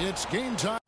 It's game time.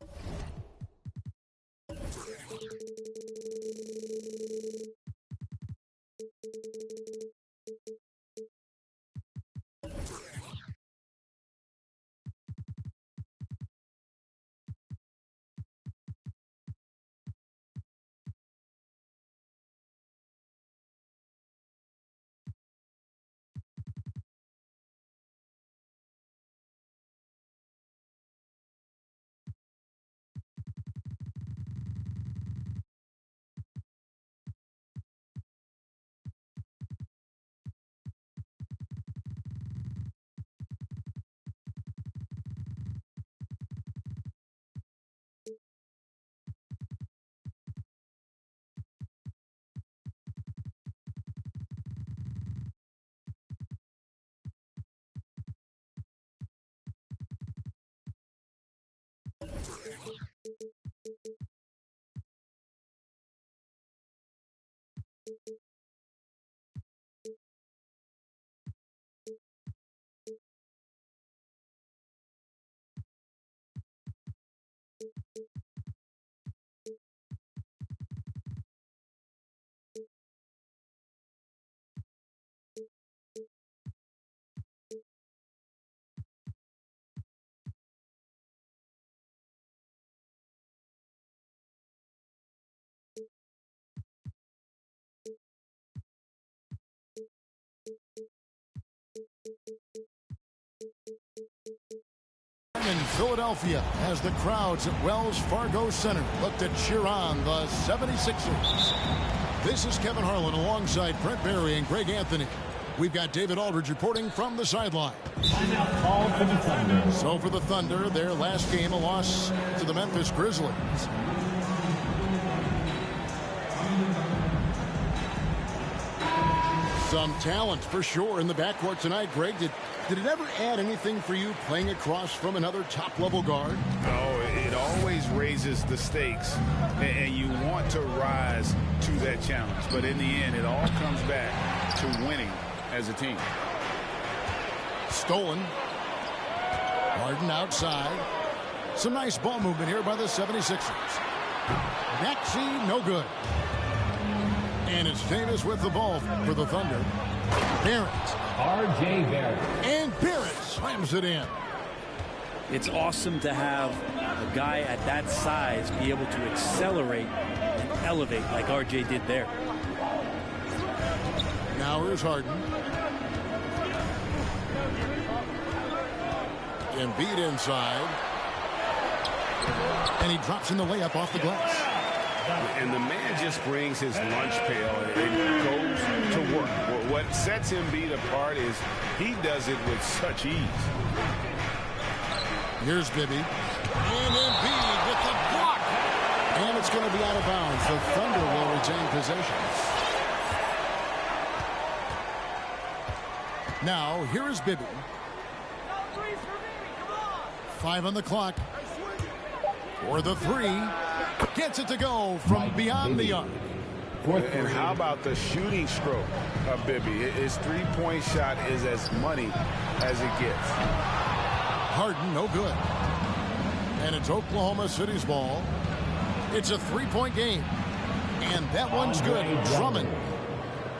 In Philadelphia, as the crowds at Wells Fargo Center look to cheer on the 76ers. This is Kevin Harlan alongside Brent Barry and Greg Anthony. We've got David Aldridge reporting from the sideline. So for the Thunder, their last game, a loss to the Memphis Grizzlies. Some talent for sure in the backcourt tonight. Greg, did it ever add anything for you playing across from another top-level guard? No, it always raises the stakes, and you want to rise to that challenge. But in the end, it all comes back to winning as a team. Stolen. Harden outside. Some nice ball movement here by the 76ers. Maxey, no good. And it's Davis with the ball for the Thunder. Barrett. R.J. Barrett. And Barrett slams it in. It's awesome to have a guy at that size be able to accelerate and elevate like R.J. did there. Now here's Harden. Embiid inside. And he drops in the layup off the glass. And the man just brings his lunch pail and goes to work. What sets Embiid apart is he does it with such ease. Here's Bibby. And Embiid with the block. And it's going to be out of bounds. The Thunder will retain possession. Now, here is Bibby. 5 on the clock. For the three. Gets it to go from beyond the arc. And how about the shooting stroke of Bibby? His three-point shot is as money as it gets. Harden, no good. And it's Oklahoma City's ball. It's a three-point game. And that one's good. Drummond.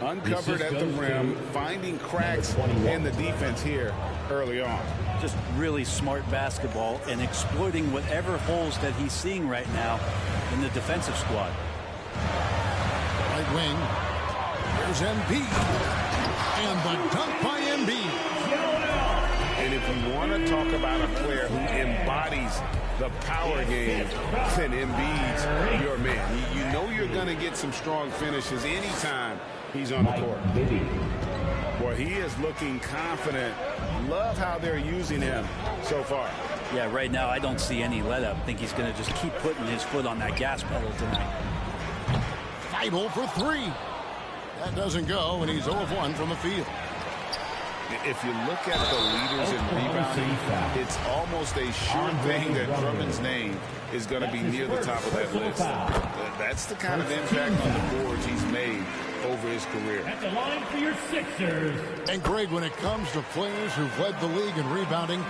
Uncovered at the rim, finding cracks in the defense here early on. Just really smart basketball and exploiting whatever holes that he's seeing right now in the defensive squad. wing. Here's Embiid. And the dunk by Embiid. And if you want to talk about a player who embodies the power game, then Embiid's your man. You know you're going to get some strong finishes anytime he's on the court. Boy, he is looking confident. Love how they're using him so far. Yeah, right now I don't see any let up. I think he's going to just keep putting his foot on that gas pedal tonight. Feibel for three. That doesn't go, and he's 0 of 1 from the field. If you look at the leaders in rebounding, it's almost a sure thing that Drummond's name is going to be near the top of that list. That's the kind of impact on the boards he's made over his career. At the line for your Sixers. And Greg, when it comes to players who've led the league in rebounding,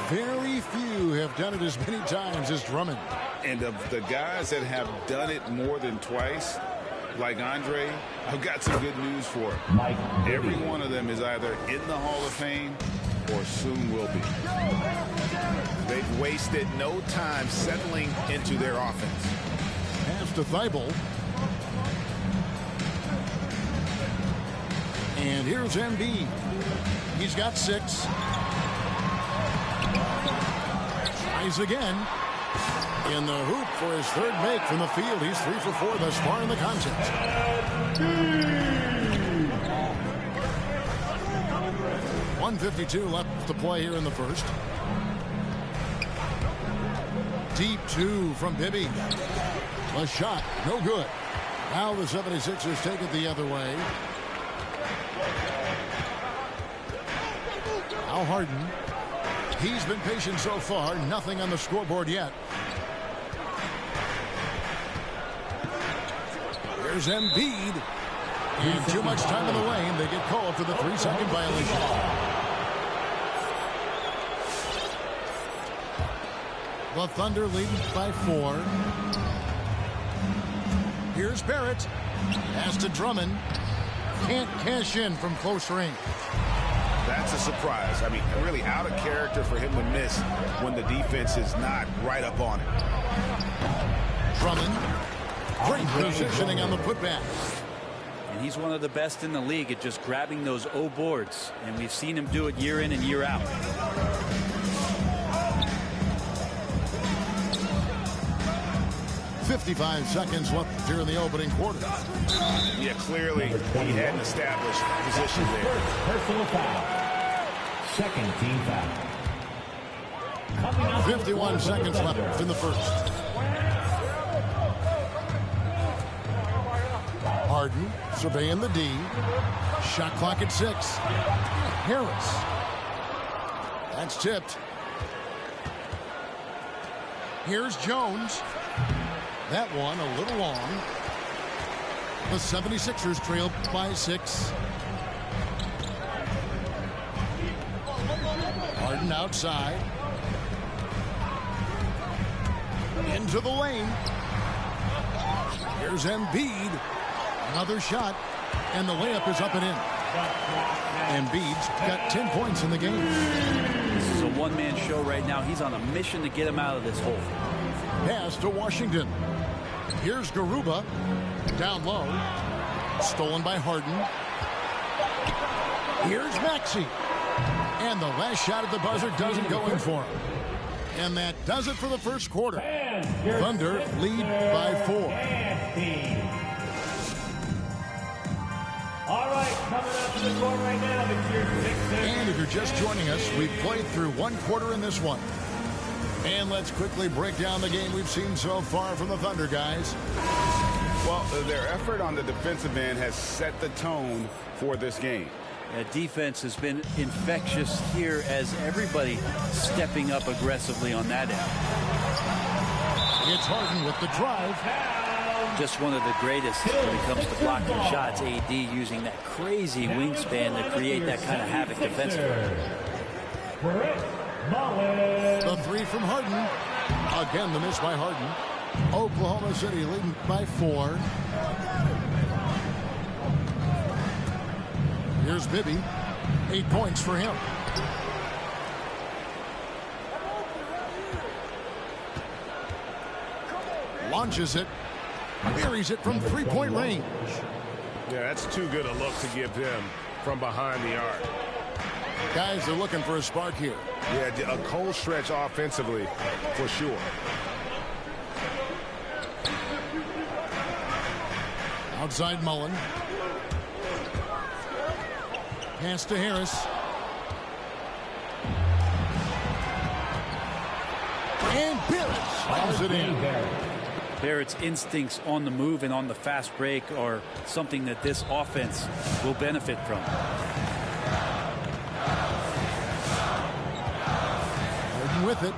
very few have done it as many times as Drummond. And of the guys that have done it more than twice, like Andre, I've got some good news for him. Every one of them is either in the Hall of Fame or soon will be. They've wasted no time settling into their offense. Pass to Feibel. And here's Embiid. He's got 6. Tries again. In the hoop for his third make from the field. He's 3 for 4 thus far in the contest. 1:52 left to play here in the first. Deep 2 from Bibby. A shot, no good. Now the 76ers take it the other way. Now Harden. He's been patient so far. Nothing on the scoreboard yet. There's Embiid. And too much time in the lane. They get called for the 3-second violation. The Thunder leading by 4. Here's Barrett. Pass to Drummond. Can't cash in from close range. That's a surprise. I mean, really out of character for him to miss when the defense is not right up on it. Drummond. Great positioning on the putback. And he's one of the best in the league at just grabbing those O boards. And we've seen him do it year in and year out. .55 seconds left here in the opening quarter. Yeah, clearly he had an established position there. Personal foul. Second team foul. 51 seconds left in the first. Harden surveying the D. Shot clock at 6. Harris. That's tipped. Here's Jones. That one a little long. The 76ers trail by 6. Harden outside. Into the lane. Here's Embiid. Another shot. And the layup is up and in. Embiid's got 10 points in the game. This is a one-man show right now. He's on a mission to get him out of this hole. Pass to Washington. Here's Garuba. Down low. Stolen by Harden. Here's Maxey. And the last shot at the buzzer doesn't go in for him. And that does it for the first quarter. Thunder lead by 4. All right, coming up to the court right now, it's your Sixers. And if you're just joining us, we've played through one quarter in this one. And let's quickly break down the game we've seen so far from the Thunder, guys. Well, their effort on the defensive end has set the tone for this game. Defense has been infectious here as everybody stepping up aggressively on that end. It's Harden with the drive. Just one of the greatest when it comes to blocking shots. AD using that crazy wingspan to create that kind of havoc defensively. The 3 from Harden. Again, the miss by Harden. Oklahoma City leading by 4. Here's Bibby. 8 points for him. Launches it. buries it from three-point range. Yeah, that's too good a look to give him from behind the arc. Guys are looking for a spark here. Yeah, a cold stretch offensively for sure. Outside Mullen. Pass to Harris. And Barrett slams it in. Barrett's instincts on the move and on the fast break are something that this offense will benefit from. Harden with it.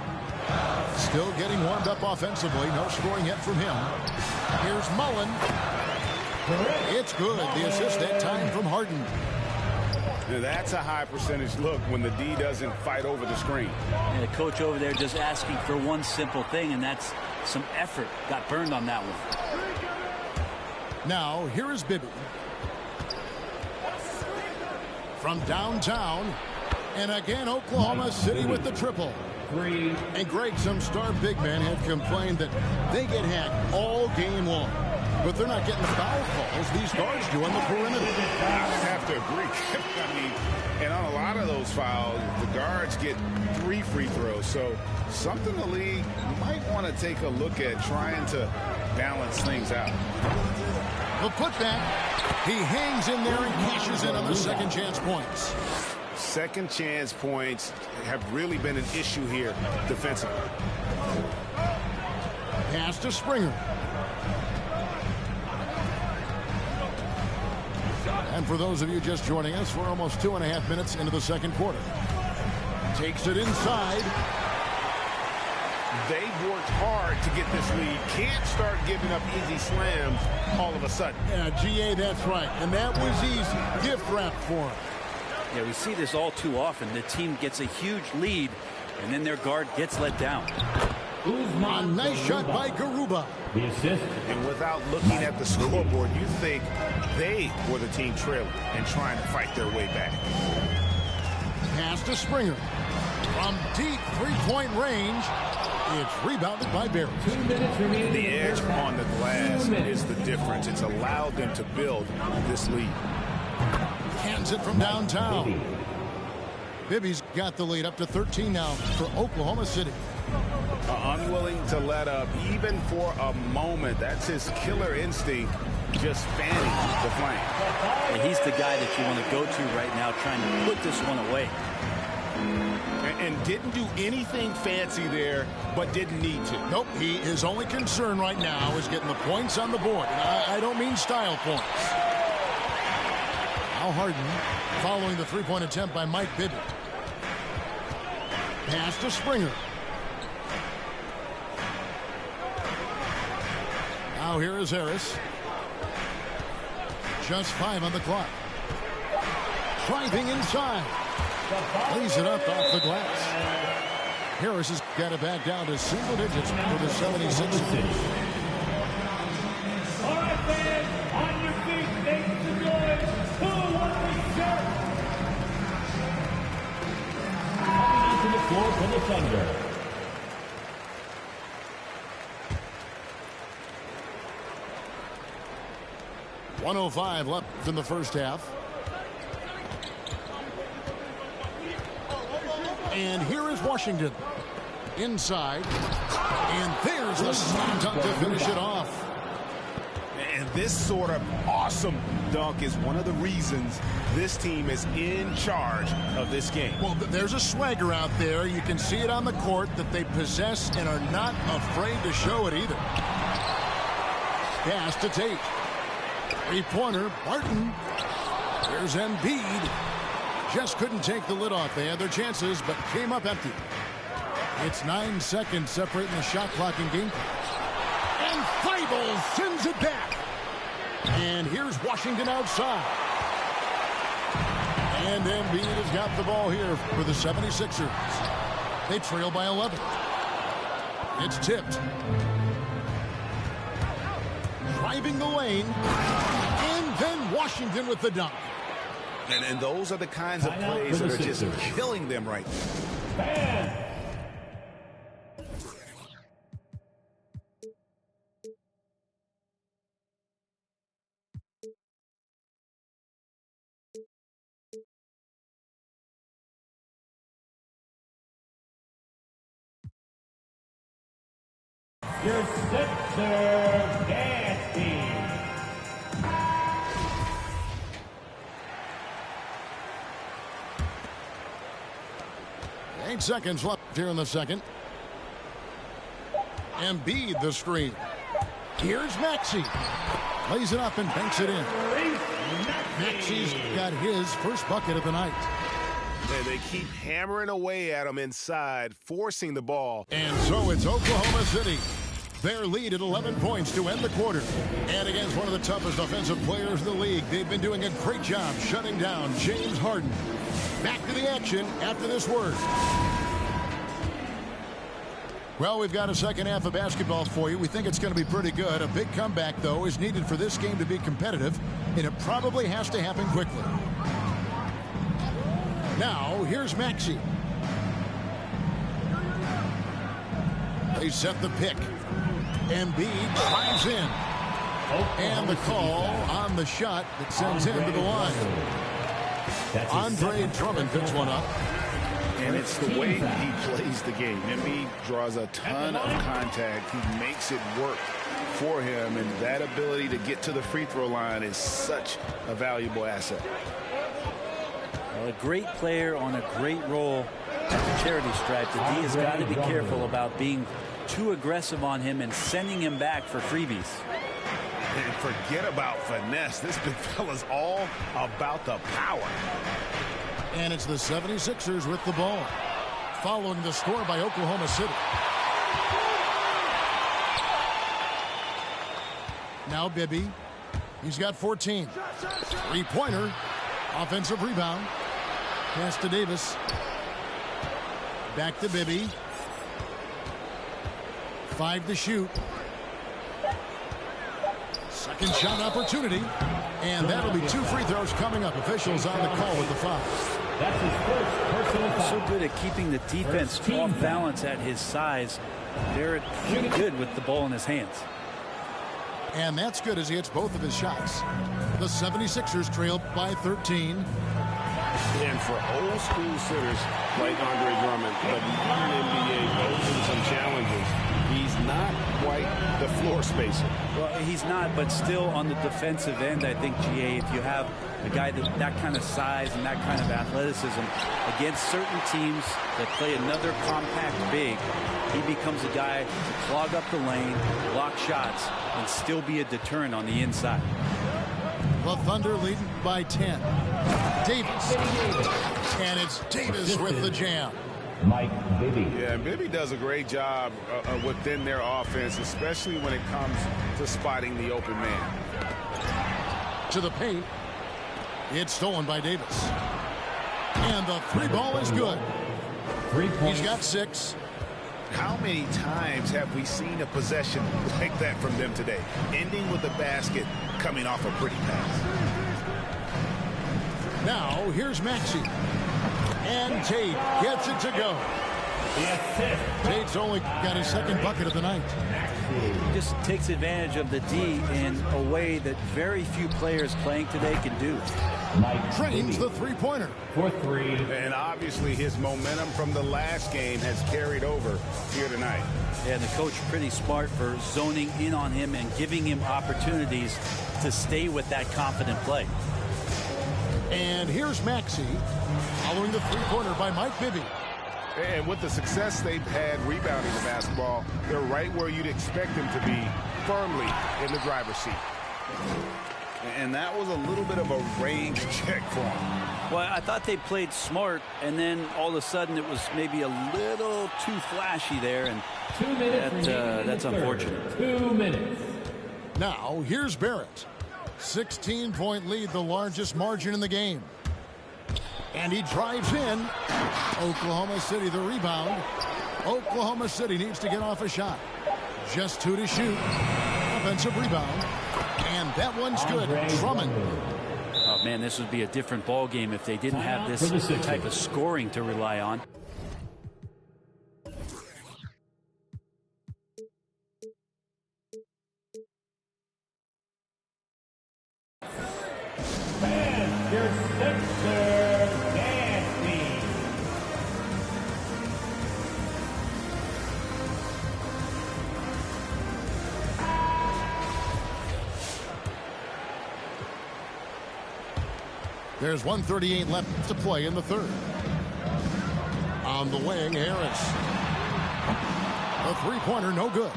Still getting warmed up offensively. No scoring yet from him. Here's Mullen. It's good. The assist that time from Harden. Now that's a high percentage look when the D doesn't fight over the screen. And the coach over there just asking for one simple thing, and that's some effort. Got burned on that one. Now, here is Bibby. From downtown. And again, Oklahoma City with the triple. And Greg, some star big men have complained that they get hacked all game long. But they're not getting the foul calls these guards do on the perimeter. I would have to agree. I mean, and on a lot of those fouls, the guards get 3 free throws. So something the league might want to take a look at trying to balance things out. The putback. He hangs in there and cashes in on the second chance points. Second chance points have really been an issue here defensively. Pass to Springer. And for those of you just joining us, we're almost 2.5 minutes into the second quarter. Takes it inside. They've worked hard to get this lead. Can't start giving up easy slams all of a sudden. Yeah, GA, that's right. And that was easy. Gift wrap for him. Yeah, we see this all too often. The team gets a huge lead, and then their guard gets let down. A nice shot by Garuba. The assist. And without looking at the scoreboard, you think they were the team trailing and trying to fight their way back. Pass to Springer. From deep three-point range, it's rebounded by Barrett. 2 minutes remaining. The edge on the glass is the difference. It's allowed them to build this lead. Hands it from downtown. Bibby's got the lead up to 13 now for Oklahoma City. Unwilling to let up even for a moment. That's his killer instinct, just fanning the flame. And he's the guy that you want to go to right now, trying to put this one away. And didn't do anything fancy there, but didn't need to. Nope, his only concern right now is getting the points on the board. And I don't mean style points. Now Harden following the three-point attempt by Mike Bibby. Pass to Springer. Now here is Harris. Just 5 on the clock. Driving inside. Lays it up off the glass. Harris has got it back down to single digits for the 76ers. All right, fans, on your feet, make some noise. Who wants the shirt? Coming onto the floor for the Thunder. .105 left in the first half. And here is Washington. Inside. And there's the slam dunk to finish it off. And this sort of awesome dunk is one of the reasons this team is in charge of this game. Well, there's a swagger out there. You can see it on the court that they possess and are not afraid to show it either. Pass to Tate. Three-pointer, Barton. There's Embiid. Just couldn't take the lid off. They had their chances, but came up empty. It's 9 seconds separating the shot clock and game clock. And Thibault sends it back. And here's Washington outside. And Embiid has got the ball here for the 76ers. They trail by 11. It's tipped. Driving the lane. And then Washington with the dunk. And those are the kinds of plays that are just killing them right now. your Sixer, Nasty. 8 seconds left here in the second. Embiid the screen. Here's Maxey. Lays it up and banks it in. Maxey's got his first bucket of the night. And they keep hammering away at him inside, forcing the ball. And so it's Oklahoma City. Their lead at 11 points to end the quarter. And against one of the toughest offensive players in the league, they've been doing a great job shutting down James Harden. Back to the action after this word. Well, we've got a second half of basketball for you. We think it's going to be pretty good. A big comeback, though, is needed for this game to be competitive, and it probably has to happen quickly. Now, here's Maxey. They set the pick. Embiid drives in. And the call on the shot that sends him to the line. Andre Drummond picks one up. And it's the way he plays the game. Embiid draws a ton of contact. He makes it work for him, and that ability to get to the free throw line is such a valuable asset. Well, a great player on a great role at the charity stripe. The D has got to be careful about being too aggressive on him and sending him back for freebies. And forget about finesse. This big fella's all about the power. And it's the 76ers with the ball. Following the score by Oklahoma City. Now Bibby. He's got 14. Three-pointer. Offensive rebound. Pass to Davis. Back to Bibby. 5 to shoot. Second shot opportunity. And that'll be 2 free throws coming up. Officials on the call with the foul. That's his first personal foul. So good at keeping the defense off balance at his size. They're pretty good with the ball in his hands. And that's good as he hits both of his shots. The 76ers trail by 13. And for old school sitters like Andre Drummond, but modern NBA goes through some challenges. He's not quite the floor spacer. Well, he's not, but still on the defensive end, I think, GA, if you have a guy that kind of size and that kind of athleticism against certain teams that play another compact big, he becomes a guy to clog up the lane, block shots, and still be a deterrent on the inside. The Thunder leading by 10. Davis. And it's Davis with the jam. Mike Bibby. Yeah, and Bibby does a great job within their offense, especially when it comes to spotting the open man. To the paint. It's stolen by Davis. And the three ball is good. 3 points. He's got 6. How many times have we seen a possession like that from them today, ending with a basket coming off a pretty pass? Now, here's Maxey. And Tate gets it to go. Tate's only got his second bucket of the night. He just takes advantage of the D in a way that very few players playing today can do. Trains the three-pointer. For 3. And obviously his momentum from the last game has carried over here tonight. Yeah, the coach pretty smart for zoning in on him and giving him opportunities to stay with that confident play. And here's Maxey following the three-pointer by Mike Bibby. And with the success they've had rebounding the basketball, they're right where you'd expect them to be, firmly in the driver's seat. And that was a little bit of a range check for them. Well, I thought they played smart, and then all of a sudden it was maybe a little too flashy there, and 2 minutes that's unfortunate. 2 minutes. Now, here's Barrett. 16-point lead, the largest margin in the game. And he drives in. Oklahoma City the rebound. Oklahoma City needs to get off a shot. Just 2 to shoot. Offensive rebound. And that one's good. Drummond. Oh, man, this would be a different ball game if they didn't have this type of scoring to rely on. And your Sixer, Nasty. There's 1:38 left to play in the third. On the wing, Harris. A three-pointer, no good.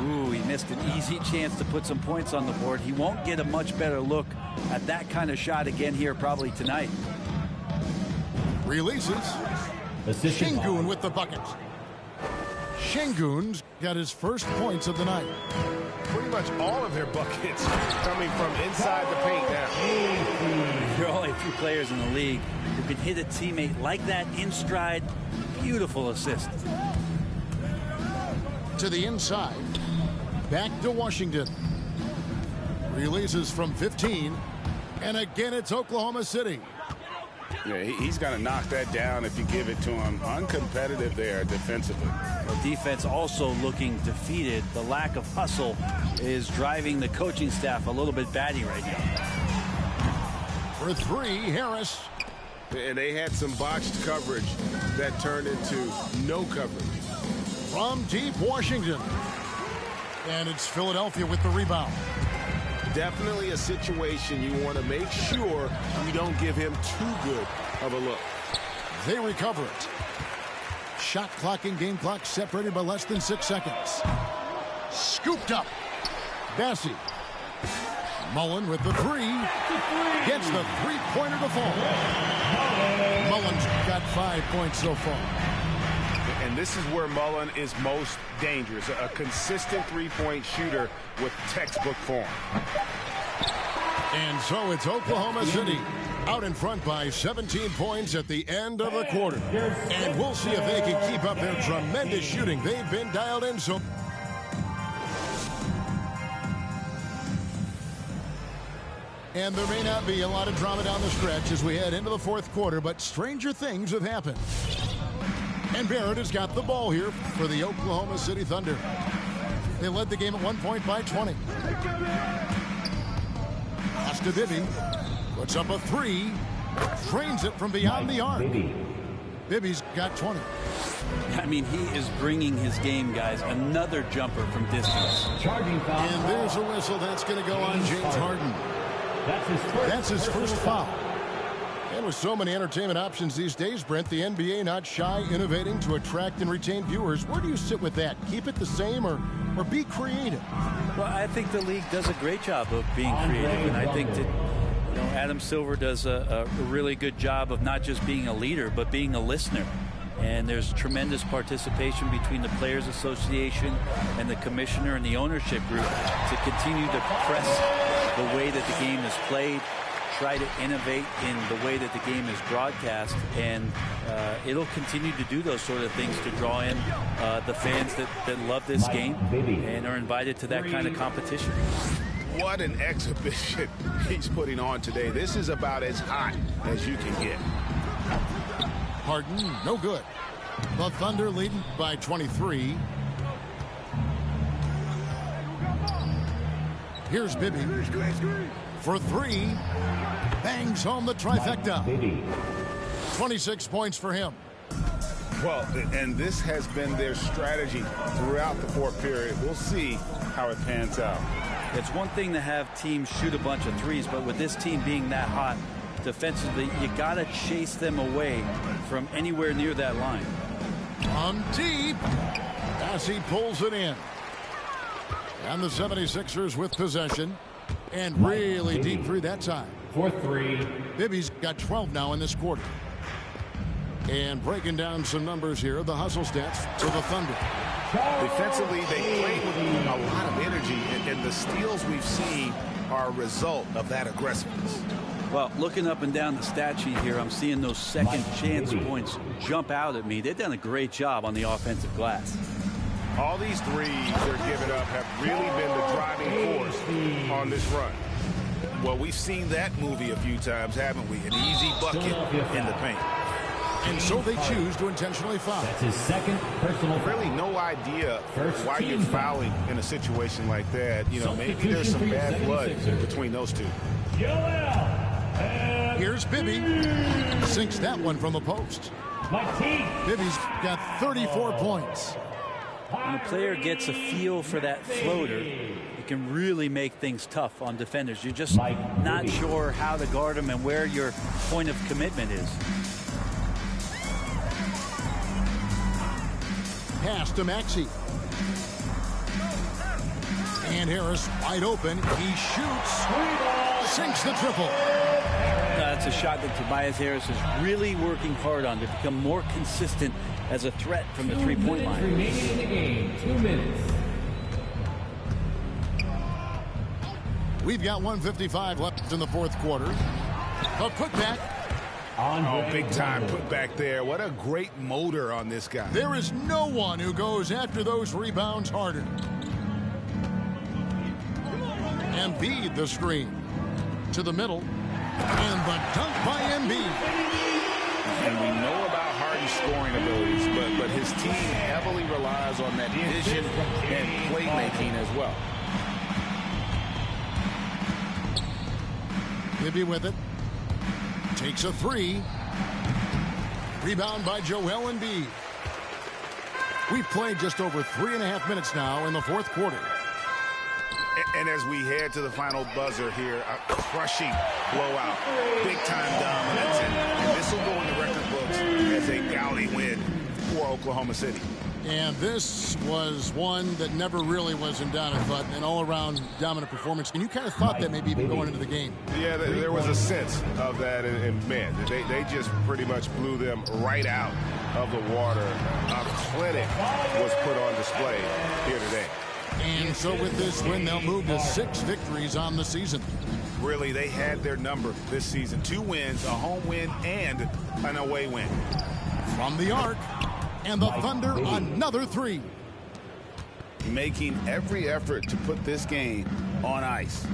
Ooh, he missed an easy chance to put some points on the board. He won't get a much better look at that kind of shot again here probably tonight. Releases. Şengün with the bucket. Şengün's got his first points of the night. Pretty much all of their buckets coming from inside the paint now. There are only a few players in the league who can hit a teammate like that in stride. Beautiful assist. To the inside. Back to Washington. Releases from 15. And again, it's Oklahoma City. Yeah, he's got to knock that down if you give it to him. Uncompetitive there defensively. Well, defense also looking defeated. The lack of hustle is driving the coaching staff a little bit batty right now. For three, Harris. And they had some botched coverage that turned into no coverage. From deep, Washington. And it's Philadelphia with the rebound. Definitely a situation you want to make sure you don't give him too good of a look. They recover it. Shot clock and game clock separated by less than 6 seconds. Scooped up. Bazzy. Mullen with the three. Gets the three-pointer to fall. Mullen's got 5 points so far. And this is where Mullen is most dangerous. A consistent three-point shooter with textbook form. And so it's Oklahoma City out in front by 17 points at the end of the quarter. And we'll see if they can keep up their tremendous shooting. They've been dialed in so. And there may not be a lot of drama down the stretch as we head into the fourth quarter, but stranger things have happened. And Barrett has got the ball here for the Oklahoma City Thunder. They led the game at 1 point by 20. Pass to Bibby. Puts up a three. Trains it from beyond the arc. Bibby's got 20. I mean, he is bringing his game, guys. Another jumper from distance. And there's a whistle. That's going to go on James Harden. That's his first foul. And with so many entertainment options these days, Brent, the NBA not shy, innovating to attract and retain viewers. Where do you sit with that? Keep it the same or be creative? Well, I think the league does a great job of being creative, and I think that Adam Silver does a really good job of not just being a leader, but being a listener. And there's tremendous participation between the Players Association and the commissioner and the ownership group to continue to press the way that the game is played, try to innovate in the way that the game is broadcast, and it'll continue to do those sort of things to draw in the fans that love this game and are invited to that kind of competition. What an exhibition he's putting on today. This is about as hot as you can get. Harden, no good. The Thunder leading by 23. Here's Bibby. For three. Bangs home the trifecta. 26 points for him. Well, and this has been their strategy throughout the fourth period. We'll see how it pans out. It's one thing to have teams shoot a bunch of threes, but with this team being that hot defensively, you got to chase them away from anywhere near that line. On deep. Bazzy pulls it in. And the 76ers with possession. And really deep three that time. 4-3. Bibby's got 12 now in this quarter. And breaking down some numbers here, the hustle stats to the Thunder. Defensively, they play with a lot of energy, and the steals we've seen are a result of that aggressiveness. Well, looking up and down the stat sheet here, I'm seeing those second chance points jump out at me. They've done a great job on the offensive glass. All these threes they're giving up have really been the driving force on this run. Well, we've seen that movie a few times, haven't we? An easy bucket in the paint. And so they choose to intentionally foul. That's his second personal foul. Really no idea why you're fouling in a situation like that. You know, maybe there's some bad blood between those two. Here's Bibby. Sinks that one from the post. Bibby's got 34 points. When a player gets a feel for that floater, you it can really make things tough on defenders. You're just not sure how to guard them and where your point of commitment is. Pass to Maxey. And Harris wide open. He shoots. Sinks the triple. That's a shot that Tobias Harris is really working hard on to become more consistent as a threat from the three-point line. Remaining in the game, 2 minutes. We've got 1:55 left in the fourth quarter. A putback. Oh, big time put back there. What a great motor on this guy. There is no one who goes after those rebounds harder. Embiid the screen. To the middle. And the dunk by Embiid. And we know about Harden's scoring abilities, but his team heavily relies on that vision and playmaking as well. Gibby with it. Takes a three. Rebound by Joel Embiid. We've played just over 3.5 minutes now in the fourth quarter. And as we head to the final buzzer here, a crushing blowout, big-time dominance, and this will go in the record books as a gaudy win for Oklahoma City. And this was one that never really was in doubt, but an all-around dominant performance. And you kind of thought that maybe even going into the game. Yeah, there was a sense of that, and man, they just pretty much blew them right out of the water. A clinic was put on display here today. And so with this win, they'll move to 6 victories on the season. Really, they had their number this season. 2 wins, a home win, and an away win. From the arc, and the Thunder another 3. Making every effort to put this game on ice.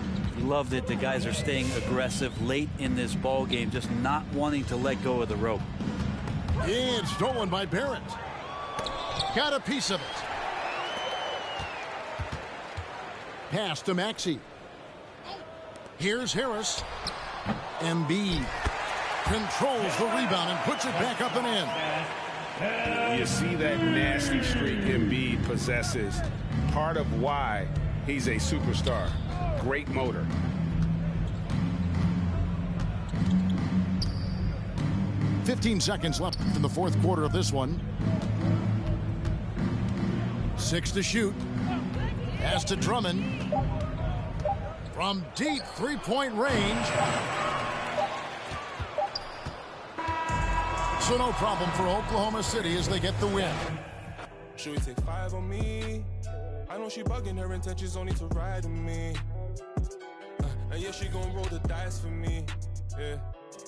Love that the guys are staying aggressive late in this ball game, just not wanting to let go of the rope. It's stolen by Barrett. Got a piece of it. Pass to Maxey. Here's Harris. Embiid controls the rebound and puts it back up and in. You see that nasty streak Embiid possesses. Part of why he's a superstar. Great motor. "15 seconds left in the fourth quarter of this one. 6 to shoot. Pass to Drummond. From deep three-point range. So no problem for Oklahoma City as they get the win. Should we take 5 on me? I know she bugging, her intentions only to ride with me. And yeah, she gon' roll the dice for me. Yeah.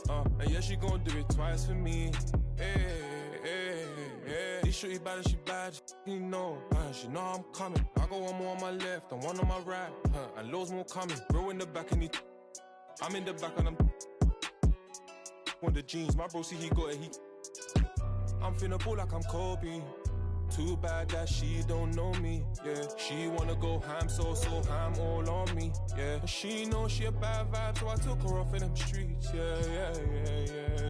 And yeah, she gon' do it twice for me. Hey, hey, hey. This shorty bad and she bad, she know. She know I'm coming. I go one more on my left and one on my right. And loads more coming. Bro in the back and I'm in the back and I'm on the jeans. My bro see he got it. I'm finna ball like I'm Kobe. Too bad that she don't know me, yeah. She wanna go ham, so ham all on me, yeah. She know she a bad vibe, so I took her off in them streets, yeah.